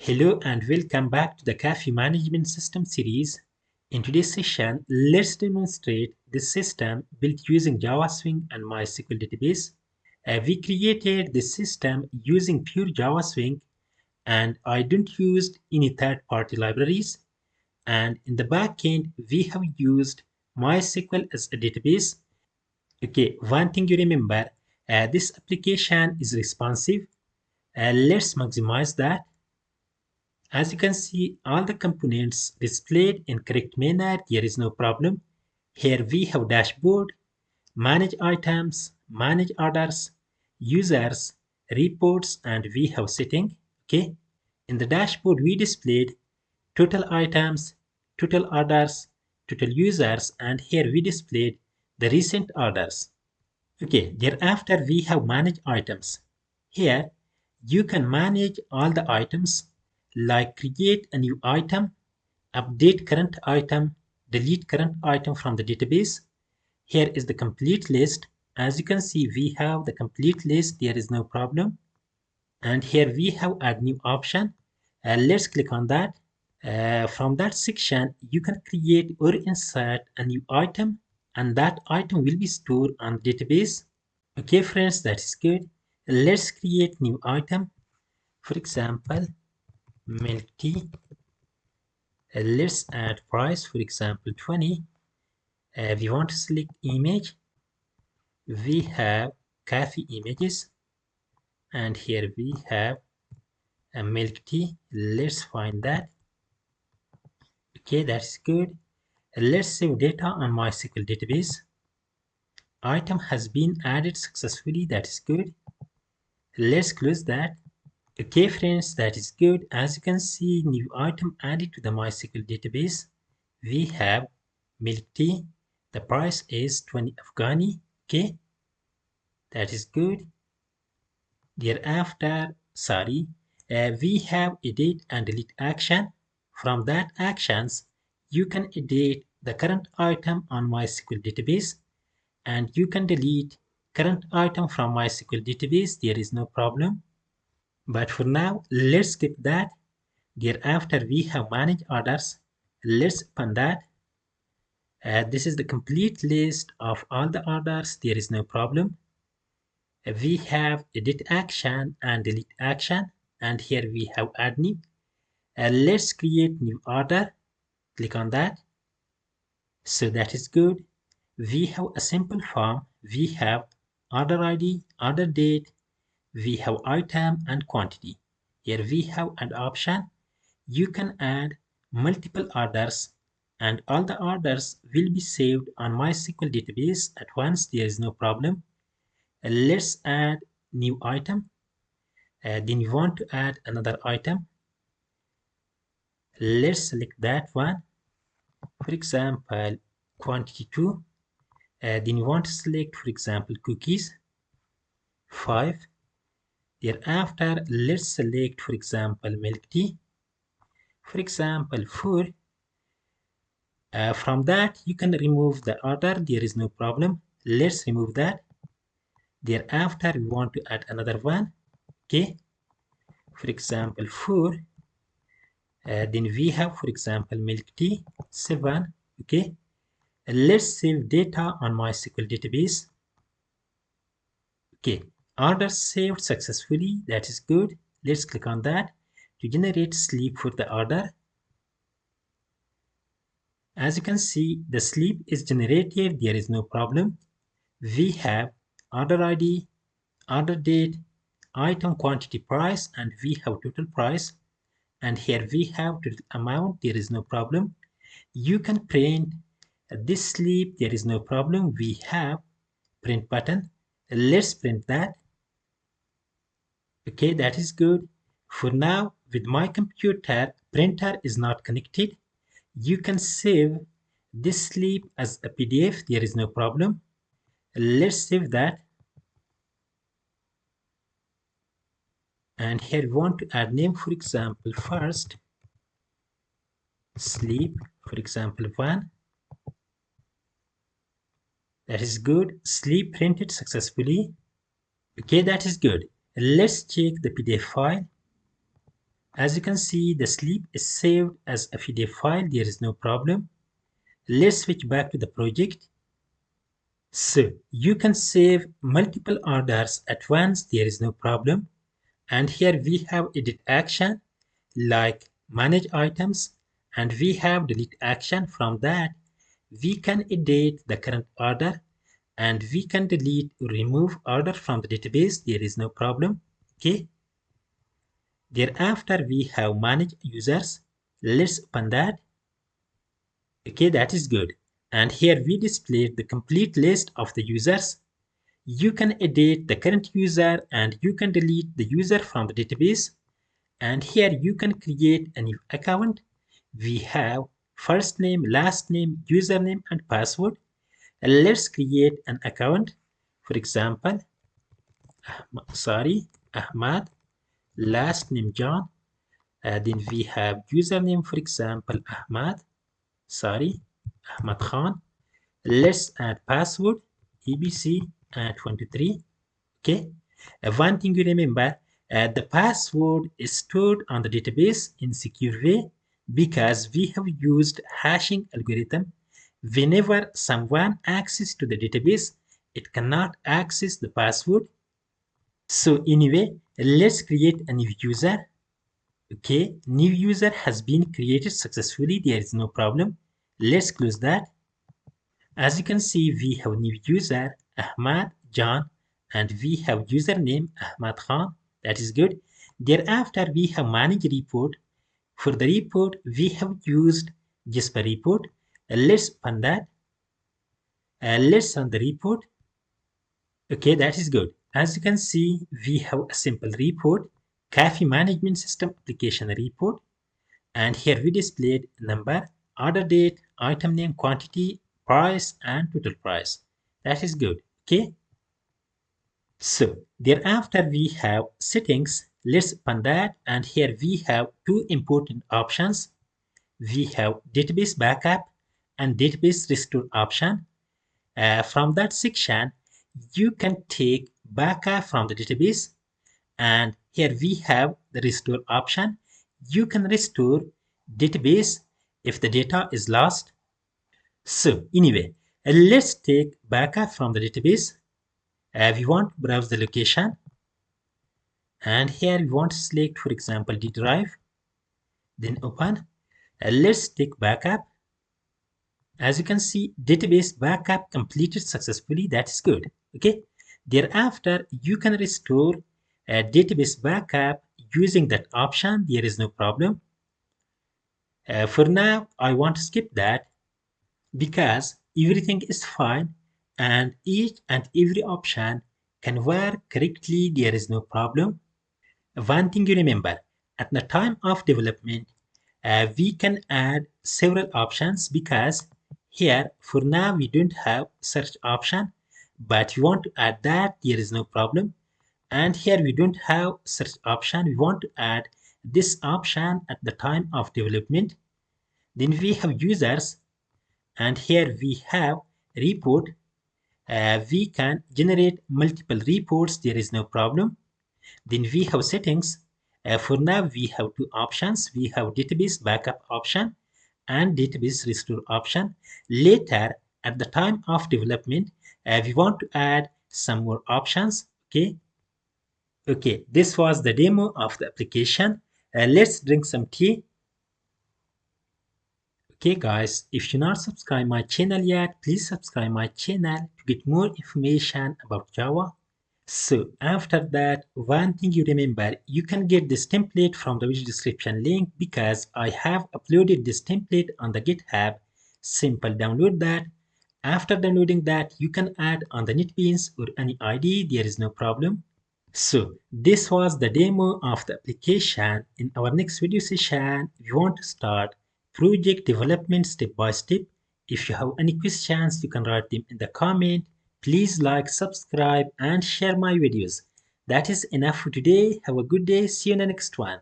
Hello and welcome back to the Cafe Management System series. In today's session, let's demonstrate this system built using Java Swing and MySQL database. We created this system using pure Java Swing, and I don't use any third-party libraries. And in the backend, we have used MySQL as a database. Okay, one thing you remember, this application is responsive. Let's maximize that. As you can see, all the components displayed in correct manner. There is no problem. Here we have dashboard, manage items, manage orders, users, reports, and we have setting. Okay. In the dashboard, we displayed total items, total orders, total users, and here we displayed the recent orders. Okay. Thereafter, we have manage items. Here, you can manage all the items like create a new item, update current item, delete current item from the database. Here is the complete list. As you can see, we have the complete list. There is no problem. And here we have add new option. Let's click on that. From that section, you can create or insert a new item, and that item will be stored on the database. Okay, friends, that is good. Let's create new item. For example, milk tea. Let's add price, for example 20. We want to select image. We have coffee images, and here we have a milk tea. Let's find that. Okay, that's good. Let's save data on MySQL database. Item has been added successfully. That is good. Let's close that. Okay, friends, that is good. As you can see, new item added to the MySQL database. We have milk tea. The price is 20 Afghani. Okay, that is good. Thereafter, we have edit and delete action. From that actions, you can edit the current item on MySQL database, and you can delete current item from MySQL database. There is no problem. But for now, let's skip that. Thereafter, we have manage orders. Let's open that. This is the complete list of all the orders. There is no problem. We have edit action and delete action, and here we have add new. Let's create new order. Click on that. So that is good. We have a simple form. We have order ID, order date. We have item and quantity. Here we have an option. You can add multiple orders, and all the orders will be saved on MySQL database at once. There is no problem. Let's add new item. Then you want to add another item. Let's select that one. For example, quantity 2. Then you want to select, for example, cookies 5. Thereafter, let's select, for example, milk tea. For example, 4. From that, you can remove the order. There is no problem. Let's remove that. Thereafter, we want to add another one. Okay. For example, 4. Then we have, for example, milk tea 7. Okay. Let's save data on MySQL database. Okay. Order saved successfully. That is good. Let's click on that to generate sleep for the order. As you can see, the sleep is generated. There is no problem. We have order ID, order date, item quantity price, and we have total price. And here we have total amount. There is no problem. You can print this sleep. There is no problem. We have print button. Let's print that. Okay, that is good. For now, with my computer, printer is not connected. You can save this sleep as a PDF. There is no problem. Let's save that. And here we want to add name, for example, first sleep, for example, 1. That is good. Sleep printed successfully. Okay, that is good. Let's check the PDF file. As you can see, the sleep is saved as a PDF file. There is no problem. Let's switch back to the project. So you can save multiple orders at once. There is no problem. And here we have edit action like manage items, and we have delete action. From that, we can edit the current order, and we can delete or remove order from the database. There is no problem. Okay. Thereafter, we have manage users. Let's open that. Okay, that is good. And here we displayed the complete list of the users. You can edit the current user and you can delete the user from the database. And here you can create a new account. We have first name, last name, username, and password. Let's create an account. For example, Ahmad, last name John. Then we have username, for example, Ahmad Khan. Let's add password ABC23. Okay. One thing you remember, the password is stored on the database in secure way because we have used hashing algorithm. Whenever someone access to the database, it cannot access the password. So anyway, let's create a new user. Okay, new user has been created successfully. There is no problem. Let's close that. As you can see, we have new user Ahmad John and we have username Ahmad Khan. That is good. Thereafter, we have manage report. For the report, we have used JasperReport. Let's open that. Let's run the report. Okay, that is good. As you can see, we have a simple report, Cafe Management System Application Report. And here we displayed number, order date, item name, quantity, price, and total price. That is good. Okay. So thereafter we have settings. Let's open that. And here we have two important options. We have database backup and database restore option. From that section, you can take backup from the database. And here we have the restore option. You can restore database if the data is lost. So anyway, let's take backup from the database. We want to browse the location. And here we want to select, for example, D drive. Then open. Let's take backup. As you can see, database backup completed successfully. That is good. Okay. Thereafter, you can restore a database backup using that option. There is no problem. For now, I want to skip that because everything is fine and each and every option can work correctly. There is no problem. One thing you remember, at the time of development, we can add several options because here for now we don't have search option, but we want to add that. There is no problem. And here we don't have search option. We want to add this option at the time of development. Then we have users, and here we have report. We can generate multiple reports. There is no problem. Then we have settings. For now, we have two options. We have database backup option and database restore option. Later, at the time of development, we want to add some more options. Okay. Okay, this was the demo of the application. Let's drink some tea. Okay guys, if you're not subscribed my channel yet, please subscribe my channel to get more information about Java. So after that, one thing you remember, you can get this template from the video description link because I have uploaded this template on the GitHub. Simple download that. After downloading that, you can add on the NetBeans or any ID, there is no problem. So this was the demo of the application. In our next video session, we want to start project development step by step. If you have any questions, you can write them in the comment. Please like, subscribe, and share my videos. That is enough for today. Have a good day. See you in the next one.